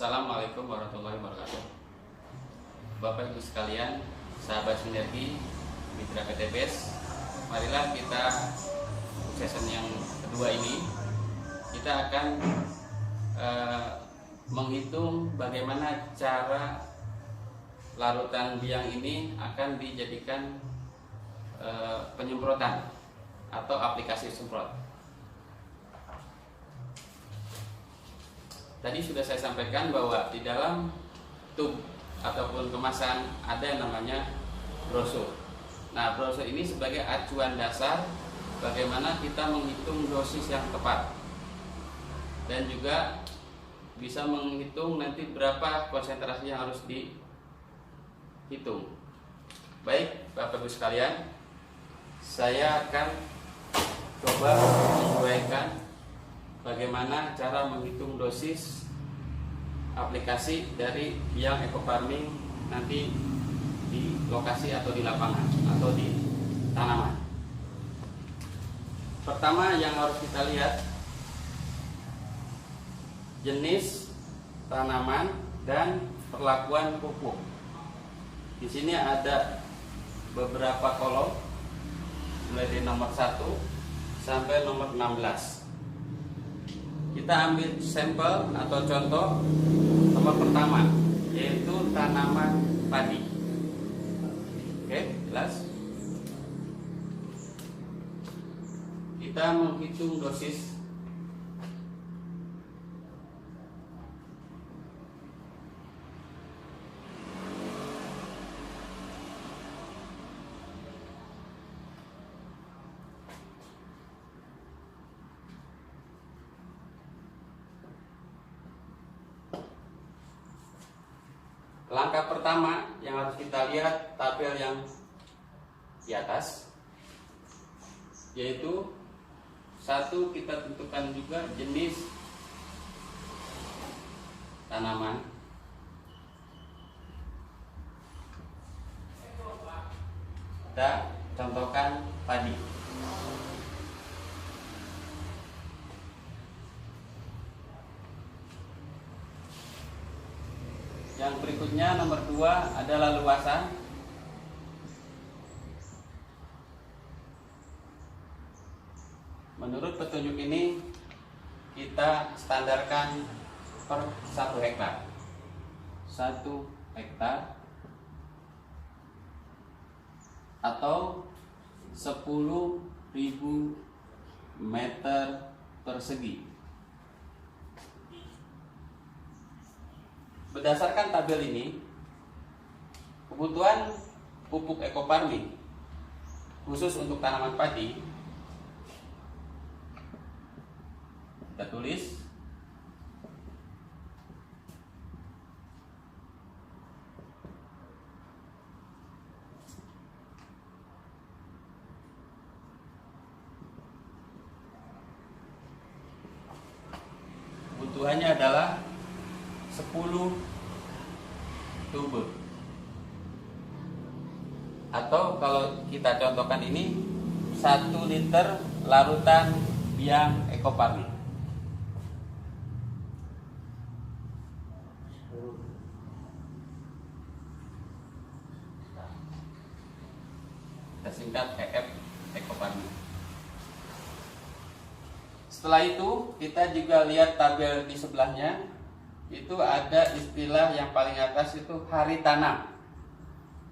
Assalamualaikum warahmatullahi wabarakatuh. Bapak Ibu sekalian, sahabat sinergi, mitra PTBS, marilah kita session yang kedua ini kita akan menghitung bagaimana cara larutan biang ini akan dijadikan penyemprotan atau aplikasi semprot. Tadi sudah saya sampaikan bahwa di dalam tub ataupun kemasan ada yang namanya brosur. Nah, brosur ini sebagai acuan dasar bagaimana kita menghitung dosis yang tepat, dan juga bisa menghitung nanti berapa konsentrasi yang harus dihitung. Baik, Bapak Ibu sekalian, saya akan coba menyesuaikan bagaimana cara menghitung dosis aplikasi dari biang ekofarming nanti di lokasi atau di lapangan atau di tanaman. Pertama yang harus kita lihat jenis tanaman dan perlakuan pupuk. Di sini ada beberapa kolom mulai dari nomor 1 sampai nomor 16. Kita ambil sampel atau contoh nomor pertama, yaitu tanaman padi. Oke, jelas? Kita menghitung dosis Langkah pertama yang harus kita lihat tabel yang di atas, yaitu satu, kita tentukan juga jenis tanaman, kita contohkan padi. Yang berikutnya nomor 2 adalah luasan. Menurut petunjuk ini kita standarkan per 1 hektar. 1 hektar atau 10.000 meter persegi. Berdasarkan tabel ini, kebutuhan pupuk ekofarming khusus untuk tanaman padi kita tulis kebutuhannya adalah 10 tube, atau kalau kita contohkan ini 1 liter larutan biang ekofarming. Kita singkat EF ekofarming. Setelah itu kita juga lihat tabel di sebelahnya. Itu ada istilah yang paling atas itu hari tanam.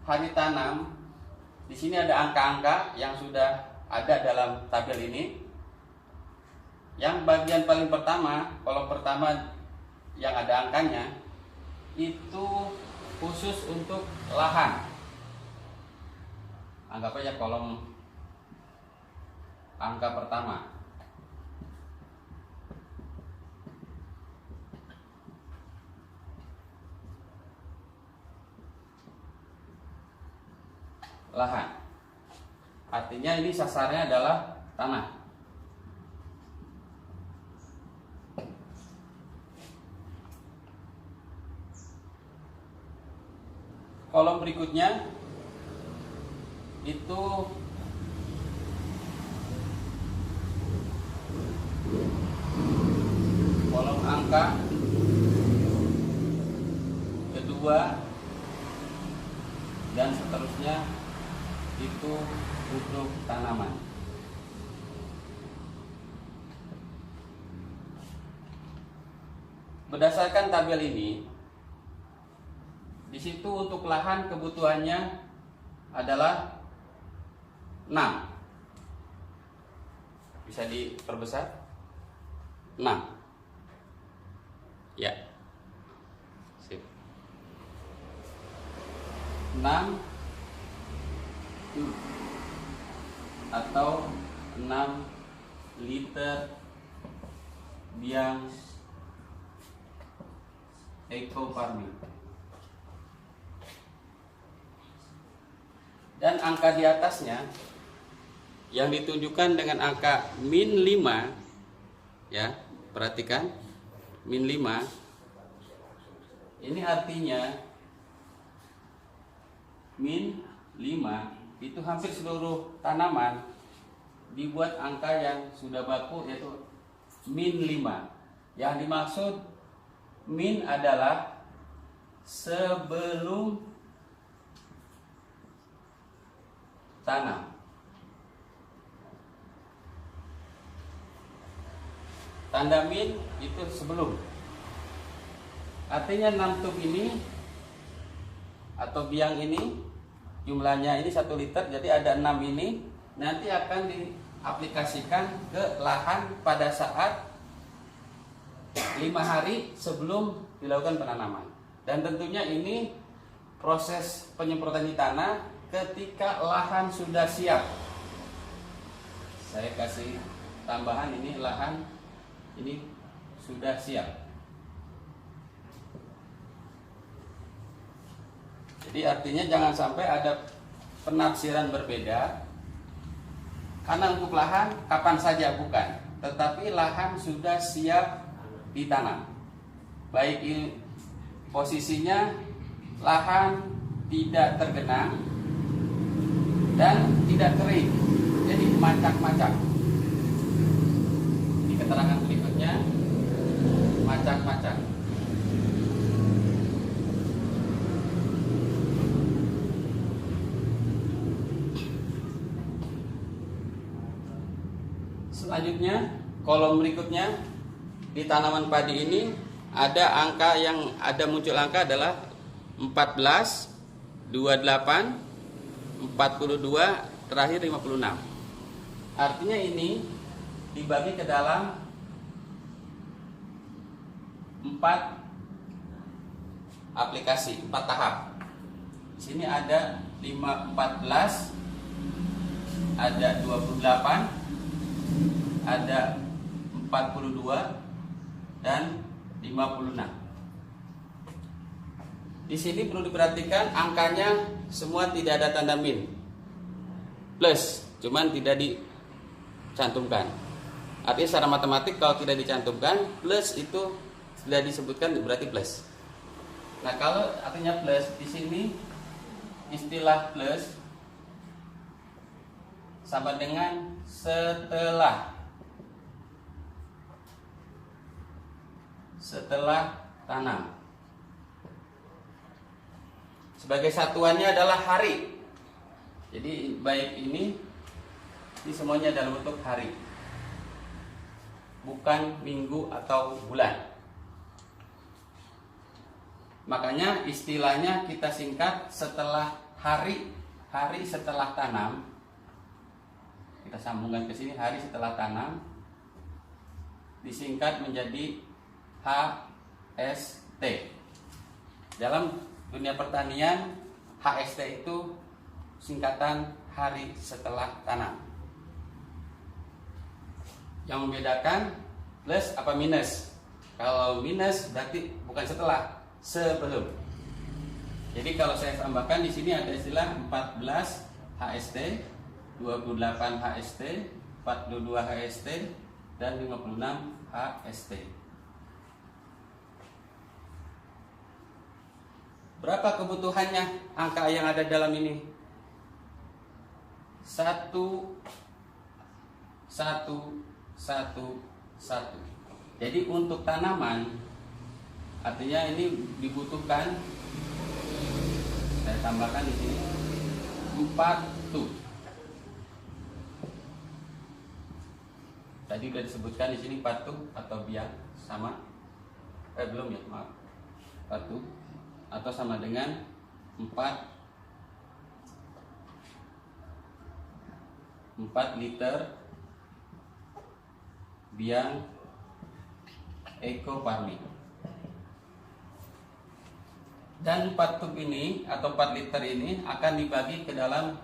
Hari tanam di sini ada angka-angka yang sudah ada dalam tabel ini. Yang bagian paling pertama, kolom pertama yang ada angkanya itu khusus untuk lahan. Anggap aja kolom angka pertama. Lahan, artinya ini sasarnya adalah tanah. Kolom berikutnya itu kolom angka dan seterusnya itu untuk tanaman. Berdasarkan tabel ini, di situ untuk lahan kebutuhannya adalah 6. Bisa diperbesar? 6. Ya. Sip. 6 atau 6 liter biang eco farming. Dan angka di atasnya yang ditunjukkan dengan angka -5, ya, perhatikan, -5. Ini artinya -5 itu hampir seluruh tanaman dibuat angka yang sudah baku, yaitu -5. Yang dimaksud min adalah sebelum tanam. Tanda min itu sebelum. Artinya 6 tub ini atau biang ini jumlahnya ini 1 liter, jadi ada 6 ini nanti akan diaplikasikan ke lahan pada saat 5 hari sebelum dilakukan penanaman. Dan tentunya ini proses penyemprotan di tanah ketika lahan sudah siap. Saya kasih tambahan, ini lahan ini sudah siap. Jadi artinya jangan sampai ada penafsiran berbeda, karena untuk lahan kapan saja bukan, tetapi lahan sudah siap ditanam. Baik ini posisinya lahan tidak tergenang dan tidak kering, jadi macak-macak. Di keterangan berikutnya, macak-macak. Selanjutnya, kolom berikutnya, di tanaman padi ini ada angka yang ada muncul angka adalah 14, 28, 42, terakhir 56. Artinya ini dibagi ke dalam 4 aplikasi, 4 tahap. Di sini ada 14, ada 28, ada 42 dan 56. Di sini perlu diperhatikan angkanya semua tidak ada tanda min, plus, cuman tidak dicantumkan. Artinya secara matematik kalau tidak dicantumkan, plus itu sudah disebutkan berarti plus. Nah, kalau artinya plus, di sini istilah plus sama dengan setelah tanam. Sebagai satuannya adalah hari. Jadi baik ini semuanya dalam bentuk hari, bukan minggu atau bulan. Makanya istilahnya kita singkat setelah hari setelah tanam. Kita sambungkan ke sini, hari setelah tanam disingkat menjadi HST. Dalam dunia pertanian, HST itu singkatan hari setelah tanam. Yang membedakan plus apa minus. Kalau minus berarti bukan setelah, sebelum. Jadi kalau saya tambahkan di sini ada istilah 14 HST, 28 HST, 42 HST, dan 56 HST. Berapa kebutuhannya angka yang ada dalam ini? 1, 1, 1, 1. Jadi untuk tanaman artinya ini dibutuhkan tambahkan di sini 4 tub. Tadi sudah disebutkan di sini 4 tub atau biang sama belum ya, maaf. 4 tub atau sama dengan 4 liter biang Eco Farming. Dan 4 tub ini atau 4 liter ini akan dibagi ke dalam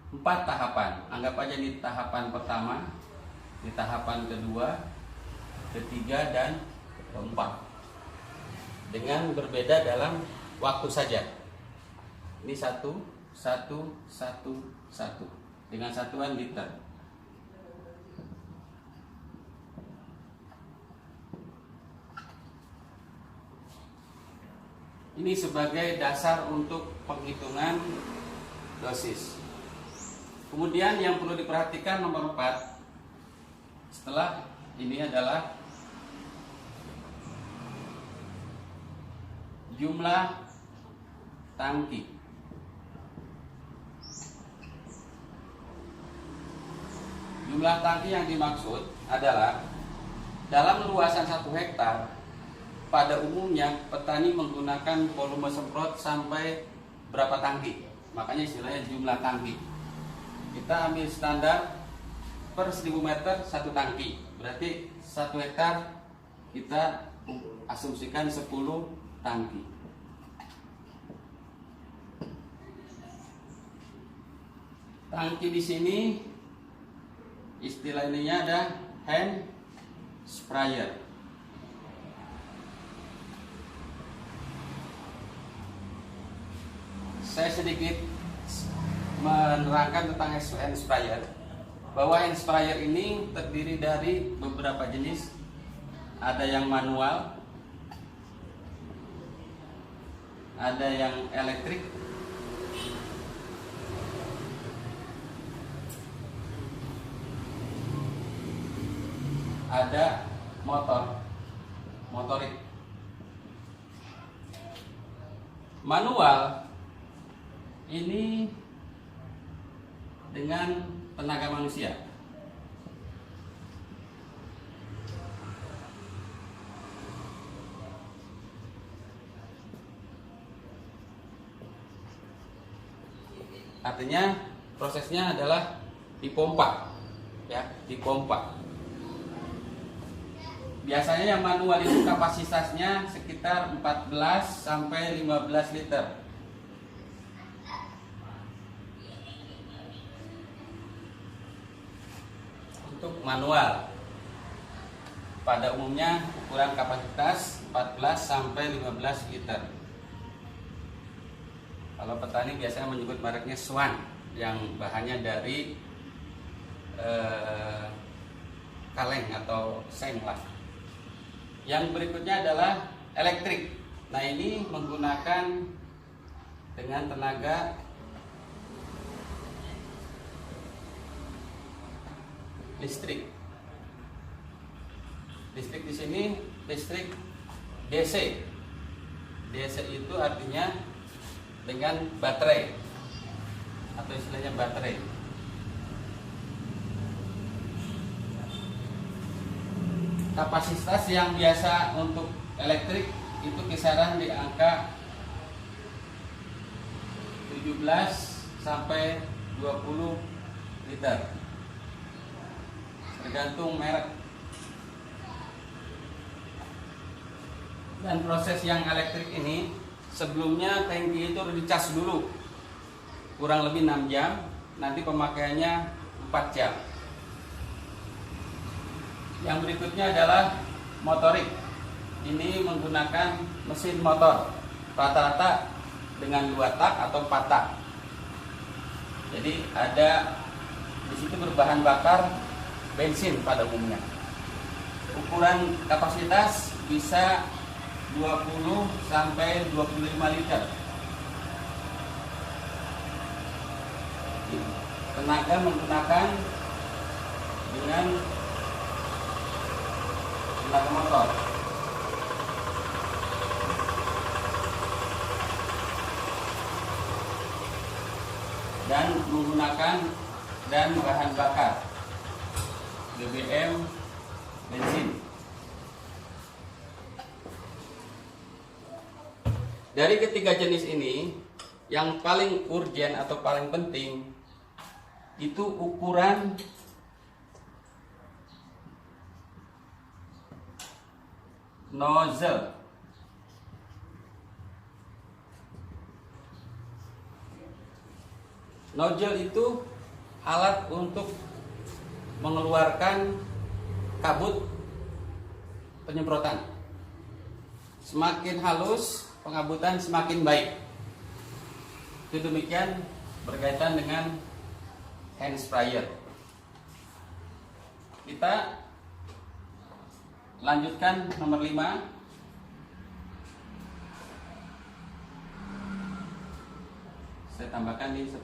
4 tahapan. Anggap aja di tahapan pertama, di tahapan kedua, ketiga, dan keempat. Dengan berbeda dalam waktu saja. Ini 1, 1, 1, 1 dengan satuan liter. Ini sebagai dasar untuk penghitungan dosis. Kemudian yang perlu diperhatikan nomor 4 setelah ini adalah jumlah tangki. Jumlah tangki yang dimaksud adalah dalam luasan 1 hektar. Pada umumnya petani menggunakan volume semprot sampai berapa tangki. Makanya istilahnya jumlah tangki. Kita ambil standar per 1000 meter 1 tangki. Berarti 1 hektar kita asumsikan 10 tangki. Tangki di sini istilah ininya ada hand sprayer. Saya sedikit menerangkan tentang hand sprayer, bahwa hand sprayer ini terdiri dari beberapa jenis. Ada yang manual, ada yang elektrik, ada motorik. Manual ini dengan tenaga manusia. Artinya prosesnya adalah dipompa, ya, dipompa. Biasanya yang manual itu kapasitasnya sekitar 14 sampai 15 liter. Untuk manual pada umumnya ukuran kapasitas 14 sampai 15 liter. Kalau petani biasanya menyebut mereknya Swan yang bahannya dari kaleng atau seng lah. Yang berikutnya adalah elektrik. Nah, ini menggunakan dengan tenaga listrik. Listrik di sini listrik DC. DC itu artinya dengan baterai atau istilahnya baterai. Kapasitas yang biasa untuk elektrik itu kisaran di angka 17 sampai 20 liter. Tergantung merek. Dan proses yang elektrik ini sebelumnya tangki itu dicas dulu kurang lebih 6 jam. Nanti pemakaiannya 4 jam. Yang berikutnya adalah motorik. Ini menggunakan mesin motor, rata-rata dengan 2 tak atau 4 tak. Jadi ada di situ berbahan bakar bensin pada umumnya. Ukuran kapasitas bisa 20 sampai 25 liter. Tenaga menggunakan dengan tenaga motor. dan menggunakan dan bahan bakar BBM, bensin. Dari ketiga jenis ini, yang paling urgen atau paling penting itu ukuran nozzle. Nozzle itu alat untuk mengeluarkan kabut penyemprotan. Semakin halus pengabutan semakin baik. Itu demikian berkaitan dengan hand sprayer. Kita lanjutkan nomor 5. Saya tambahkan di 10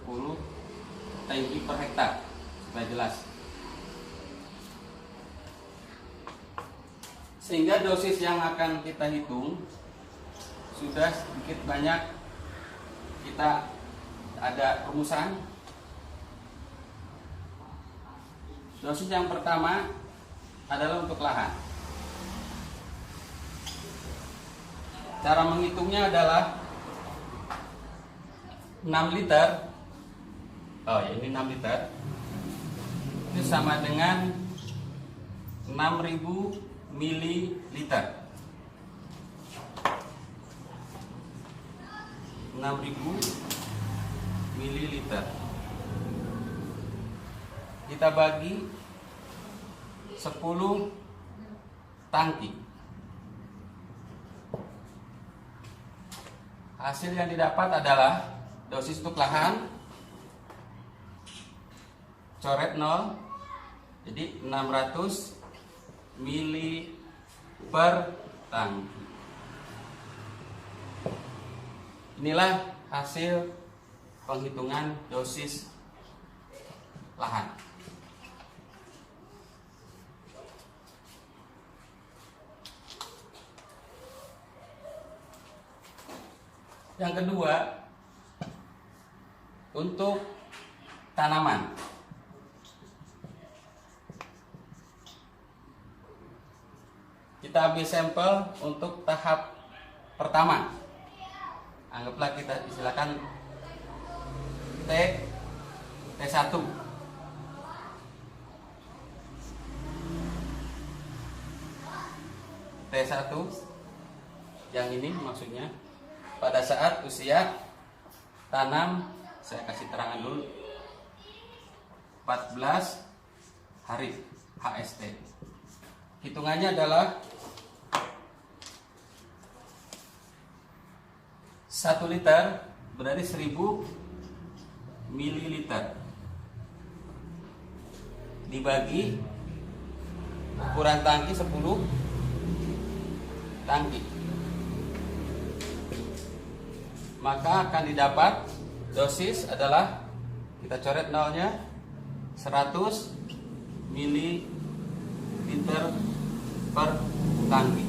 tangki per hektar supaya jelas. Sehingga dosis yang akan kita hitung sudah sedikit banyak kita ada rumusan. Dosis yang pertama adalah untuk lahan. Cara menghitungnya adalah 6 liter. Oh ya, ini 6 liter. Itu sama dengan 6000 mililiter. 6000 mililiter. Kita bagi 10 tangki. Hasil yang didapat adalah dosis untuk lahan coret 0, jadi 600 mili per tangki. Inilah hasil penghitungan dosis lahan. Yang kedua, untuk tanaman. Kita ambil sampel untuk tahap pertama. Anggaplah kita silakan T1. T1 yang ini maksudnya pada saat usia tanam, saya kasih terangan dulu, 14 hari HST. Hitungannya adalah 1 liter berarti 1000 mililiter dibagi ukuran tangki 10 tangki, maka akan didapat dosis adalah, kita coret nolnya, 100 mililiter per tangki.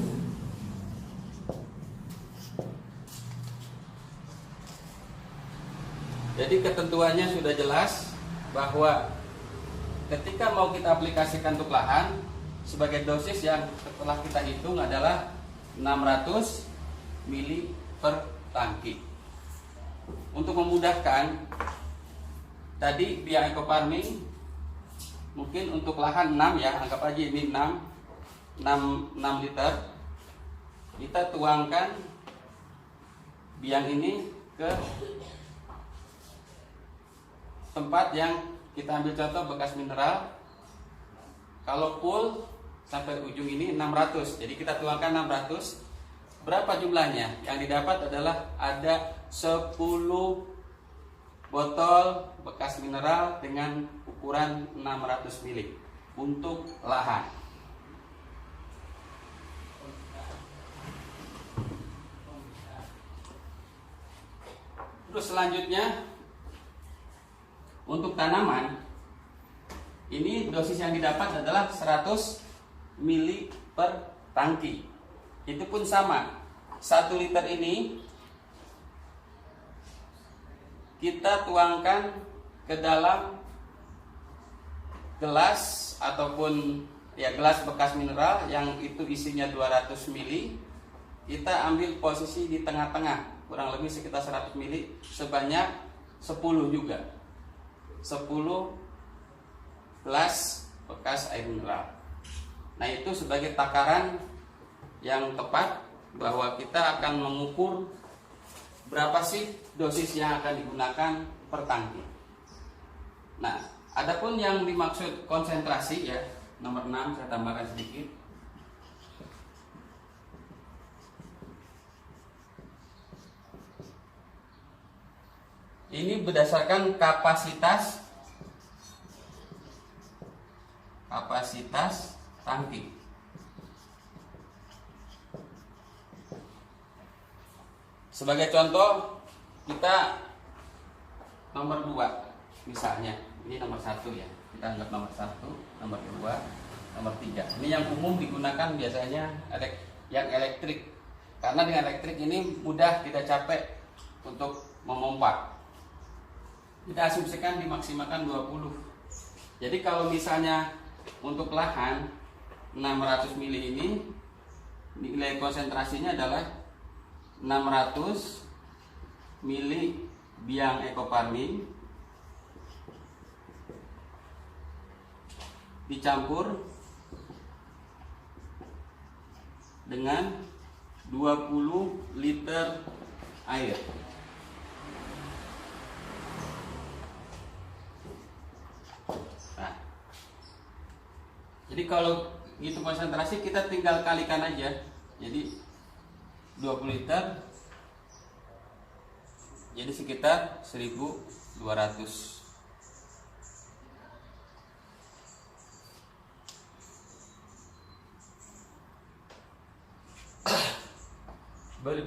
Jadi ketentuannya sudah jelas bahwa ketika mau kita aplikasikan untuk lahan, sebagai dosis yang setelah kita hitung adalah 600 mili per tangki. Untuk memudahkan, tadi biaya eco farming mungkin untuk lahan 6 ya, anggap aja ini 6 liter. Kita tuangkan biang ini ke tempat yang kita ambil contoh bekas mineral. Kalau full sampai ujung ini 600, jadi kita tuangkan 600. Berapa jumlahnya? Yang didapat adalah ada 10 botol bekas mineral dengan ukuran 600 ml untuk lahan. Terus selanjutnya untuk tanaman, ini dosis yang didapat adalah 100 ml per tangki. Itu pun sama, 1 liter ini kita tuangkan ke dalam gelas ataupun ya gelas bekas mineral yang itu isinya 200 ml. Kita ambil posisi di tengah-tengah, kurang lebih sekitar 100 ml, sebanyak 10 juga. 10 gelas bekas air mineral. Nah, itu sebagai takaran yang tepat bahwa kita akan mengukur berapa sih dosis yang akan digunakan per tangki. Nah, adapun yang dimaksud konsentrasi ya, nomor 6 saya tambahkan sedikit. Ini berdasarkan kapasitas tangki. Sebagai contoh, kita nomor 2 misalnya, ini nomor 1 ya, kita anggap nomor 1, nomor 2, nomor 3. Ini yang umum digunakan biasanya yang elektrik, karena dengan elektrik ini mudah tidak capek untuk memompa. Kita asumsikan dimaksimalkan 20. Jadi kalau misalnya untuk lahan 600 ml ini, nilai konsentrasinya adalah 600 mili biang ekoparmin dicampur dengan 20 liter air. Nah, jadi kalau gitu konsentrasi kita tinggal kalikan aja. Jadi 20 liter jadi sekitar 1200.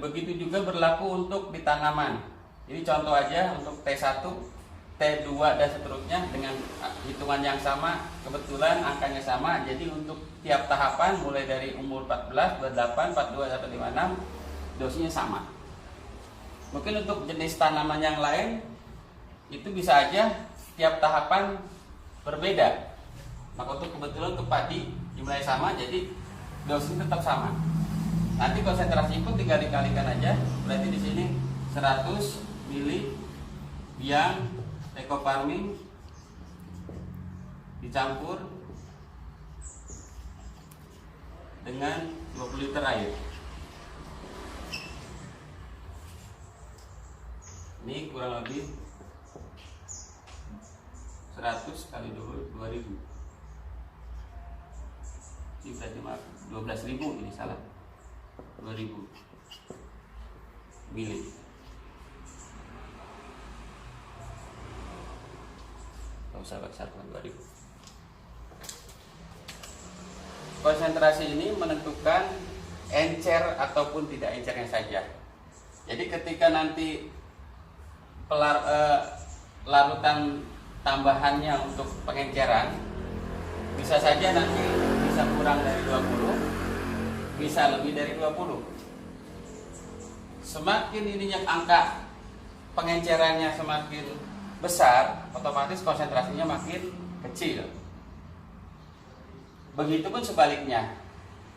Begitu juga berlaku untuk di tanaman. Ini contoh aja untuk T1, T2 dan seterusnya dengan hitungan yang sama, kebetulan angkanya sama. Jadi untuk tiap tahapan mulai dari umur 14, 28, 42 sampai 56 dosisnya sama. Mungkin untuk jenis tanaman yang lain itu bisa aja tiap tahapan berbeda. Maka untuk kebetulan untuk padi jumlahnya sama, jadi dosisnya tetap sama. Nanti konsentrasi pun tinggal dikalikan aja. Berarti di sini 100 mili biang ekoparmin dicampur dengan 20 liter air. Ini kurang lebih 100 kali 2000. Ini berarti 12.000, ini salah. 2000 mili. Kalau usah satuan 2000. Konsentrasi ini menentukan encer ataupun tidak encernya saja. Jadi ketika nanti larutan tambahannya untuk pengenceran bisa saja nanti bisa kurang dari 20, bisa lebih dari 20. Semakin ininya angka pengencerannya semakin besar, otomatis konsentrasinya makin kecil. Begitupun sebaliknya,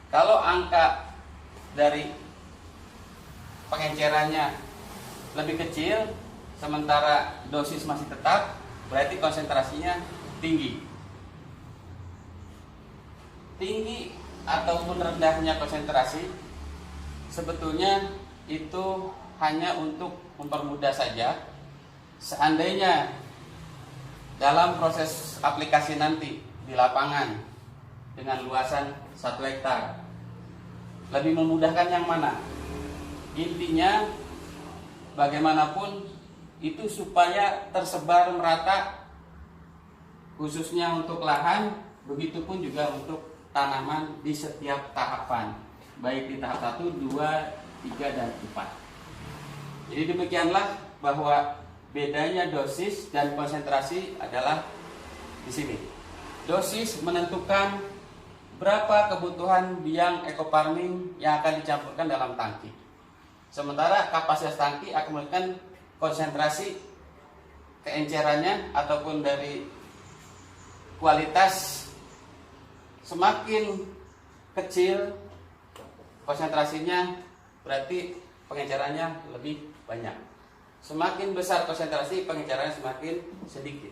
kalau angka dari pengencerannya lebih kecil sementara dosis masih tetap, berarti konsentrasinya tinggi. Tinggi ataupun rendahnya konsentrasi sebetulnya itu hanya untuk mempermudah saja. Seandainya dalam proses aplikasi nanti di lapangan dengan luasan 1 hektar, lebih memudahkan yang mana? Intinya bagaimanapun itu supaya tersebar merata, khususnya untuk lahan, begitupun juga untuk tanaman di setiap tahapan, baik di tahap 1, 2, 3, dan 4. Jadi demikianlah bahwa bedanya dosis dan konsentrasi adalah di sini. Dosis menentukan berapa kebutuhan biang ekoparmin yang akan dicampurkan dalam tangki. Sementara kapasitas tangki akan menentukan konsentrasi keencerannya ataupun dari kualitas, semakin kecil konsentrasinya berarti pengencerannya lebih banyak. Semakin besar konsentrasi, pengencerannya semakin sedikit.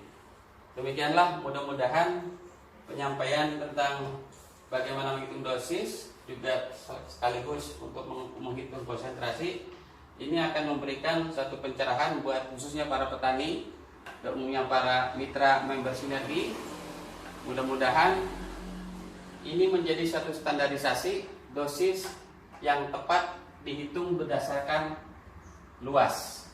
Demikianlah mudah-mudahan penyampaian tentang bagaimana menghitung dosis juga sekaligus untuk menghitung konsentrasi ini akan memberikan satu pencerahan buat khususnya para petani dan umumnya para mitra member Sinergi. Mudah-mudahan ini menjadi satu standarisasi dosis yang tepat dihitung berdasarkan luas.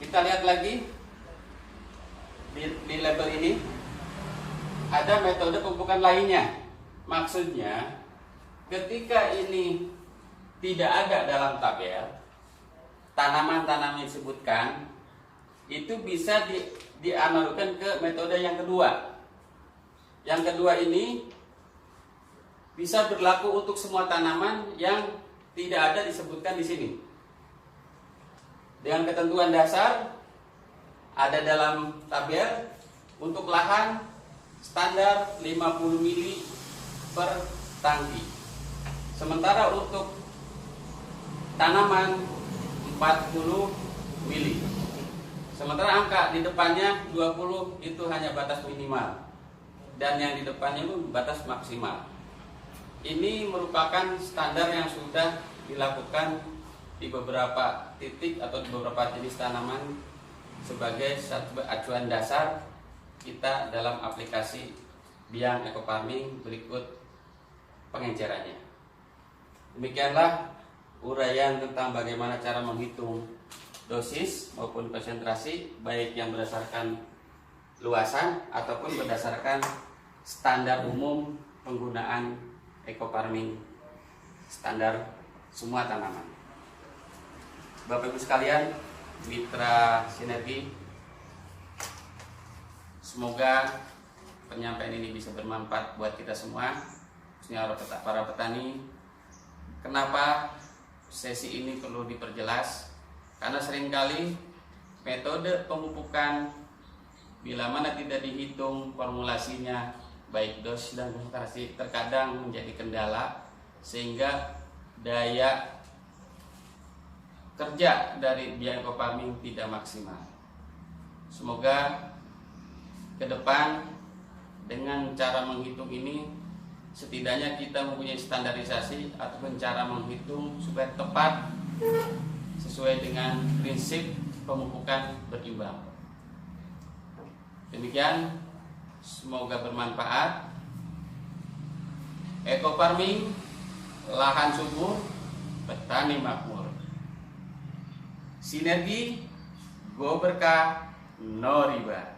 Kita lihat lagi di label ini ada metode pemupukan lainnya. Maksudnya ketika ini tidak ada dalam tabel tanaman-tanaman yang disebutkan, itu bisa dianalogikan ke metode yang kedua. Yang kedua ini bisa berlaku untuk semua tanaman yang tidak ada disebutkan di sini. Dengan ketentuan dasar ada dalam tabel untuk lahan standar 50 mili per tangki. Sementara untuk tanaman 40 mili. Sementara angka di depannya 20 itu hanya batas minimal dan yang di depannya itu batas maksimal. Ini merupakan standar yang sudah dilakukan di beberapa titik atau di beberapa jenis tanaman sebagai satu acuan dasar kita dalam aplikasi Biang Eco Farming berikut pengencerannya. Demikianlah uraian tentang bagaimana cara menghitung dosis maupun konsentrasi baik yang berdasarkan luasan ataupun berdasarkan standar umum penggunaan eco farming standar semua tanaman. Bapak Ibu sekalian, mitra Sinergi, semoga penyampaian ini bisa bermanfaat buat kita semua, khususnya para petani. Kenapa sesi ini perlu diperjelas? Karena seringkali metode pemupukan bila mana tidak dihitung formulasinya baik dosis dan konsentrasi terkadang menjadi kendala sehingga daya kerja dari Biang Eco Farming tidak maksimal. Semoga ke depan dengan cara menghitung ini setidaknya kita mempunyai standarisasi ataupun cara menghitung supaya tepat sesuai dengan prinsip pemupukan berimbang. Demikian, semoga bermanfaat. Eco farming, lahan subur, petani makmur. Sinergi, go berkah, no riba.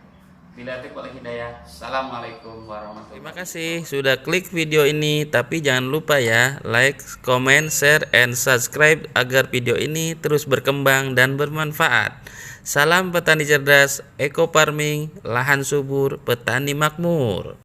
Bila oleh hidayah. Assalamualaikum warahmatullahi wabarakatuh. Terima kasih sudah klik video ini, tapi jangan lupa ya like, comment, share, and subscribe agar video ini terus berkembang dan bermanfaat. Salam petani cerdas, eco farming, lahan subur, petani makmur.